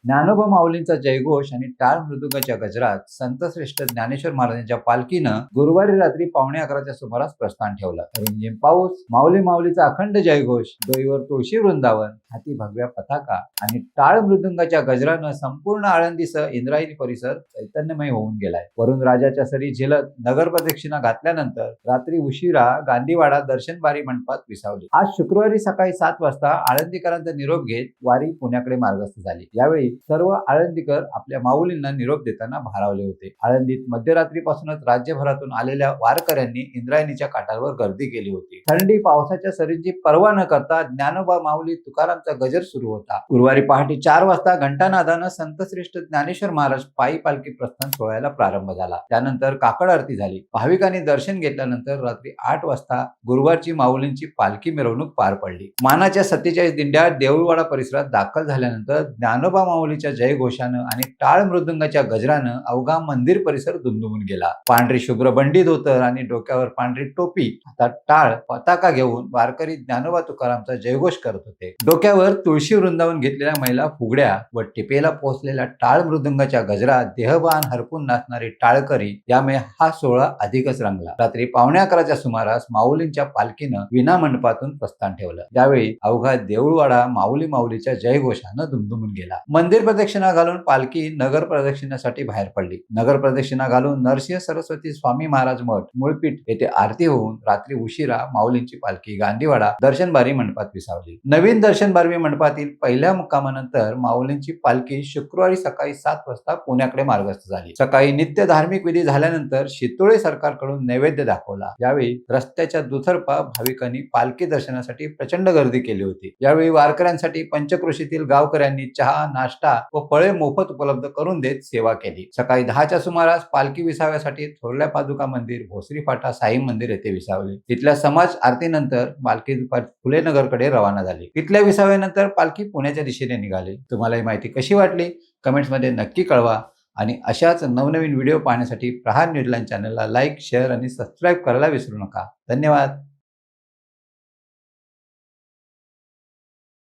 ज्ञानोबा माऊलींचा जयघोष आणि टाळ मृदुंगाच्या गजरात संतश्रेष्ठ ज्ञानेश्वर महाराजांच्या पालखीनं गुरुवारी रात्री 11:15च्या सुमारास प्रस्थान ठेवलं। रिमझिम पाऊस, माऊली माऊलीचा अखंड जयघोष, डोईवर तुळशी वृंदावन, हाती भगव्या पताका आणि टाळ मृदुंगाच्या गजरानं संपूर्ण आळंदीसह इंद्रायणी परिसर चैतन्यमय होऊन गेलाय। वरून राजाच्या सरी झेलत नगर प्रदक्षिणा घातल्यानंतर रात्री उशिरा गांधीवाडा दर्शन बारी मंडपात विसावली। आज शुक्रवारी सकाळी 7 वाजता आळंदीकरांचा निरोप घेत वारी पुण्याकडे मार्गस्थ झाली। यावेळी सर्व आळंदीकर आपल्या माऊलींना निरोप देताना भारावले होते। आळंदीत मध्यरात्रीपासूनच राज्यभरातून आलेल्या वारकऱ्यांनी इंद्रायणीच्या काठावर गर्दी केली होती। थंडी पावसाच्या सरींची पर्वा न करता ज्ञानोबा माऊली तुकारामचा गजर सुरू होता। गुरुवारी पहाटे 4 वाजता घंटानादानं संतश्रेष्ठ ज्ञानेश्वर महाराज पायी पालखी प्रस्थान सोहळ्याला प्रारंभ झाला। त्यानंतर काकड आरती झाली। भाविकांनी दर्शन घेतल्यानंतर रात्री 8 वाजता गुरुवारची माऊलींची पालखी मिरवणूक पार पडली। मानाच्या 47 दिंड्या देऊळवाडा परिसरात दाखल झाल्यानंतर ज्ञानोबा माऊलीच्या जयघोषानं आणि टाळ मृदुंगाच्या गजरानं अवघा मंदिर परिसर दुमदुमून गेला। पांढरी शुभ्र बंडी धोतर आणि डोक्यावर पांढरी टोपी, हातात टाळ पताका घेऊन वारकरी ज्ञानोबा तुकारामचा जयघोष करत होते। डोक्यावर तुळशी वृंदावन घेतलेल्या महिला फुगड्या व टिपेला पोहोचलेल्या टाळ मृदुंगाच्या गजरात देहभान हरपून नाचणारे टाळकरी यामुळे हा सोहळा अधिकच रंगला। रात्री 11:15च्या सुमारास माऊलींच्या पालखीनं विना मंडपातून प्रस्थान ठेवलं। यावेळी अवघा देऊळवाडा माऊली माऊलीच्या जयघोषानं दुमदुमून गेला। मंदिर प्रदक्षिणा घालून पालखी नगर प्रदक्षिणेसाठी बाहेर पडली। नगर प्रदक्षिणा घालून नरसिंह सरस्वती स्वामी महाराज मठ मूळपीठ येथे आरती होऊन रात्री उशिरा माऊलींची पालखी गांधीवाडा दर्शनबारी मंडपात विसावली। नवीन दर्शनबारी मंडपातील पहिल्या मुक्कामानंतर माऊलींची पालखी शुक्रवारी सकाळी 7 वाजता पुण्याकडे मार्गस्थ झाली। सकाळी नित्य धार्मिक विधी झाल्यानंतर शितोळे सरकारकडून नैवेद्य दाखवला। यावेळी रस्त्याच्या दुतर्फा भाविकांनी पालखी दर्शनासाठी प्रचंड गर्दी केली होती। यावेळी वारकऱ्यांसाठी पंचक्रोशीतील गावकऱ्यांनी चहा, नाश्ता व फळे मोफत उपलब्ध करून देत सेवा केली। सकाळी 10च्या सुमारास पालखी विसाव्यासाठी थोरल्या पादुका मंदिर, भोसरी फाटा, साई मंदिर येथे विसावले। तिथल्या समाज आरतीनंतर पालखी फुले नगरकडे रवाना झाली। तिथल्या विसाव्यानंतर पालखी पुण्याच्या दिशेने निघाली। तुम्हाला ही माहिती कशी वाटली कमेंट्समध्ये नक्की कळवा आणि अशाच नवनवीन व्हिडिओ पाहण्यासाठी प्रहार न्यूज लाईन चॅनलला लाईक, शेअर आणि सबस्क्राईब करायला विसरू नका। धन्यवाद।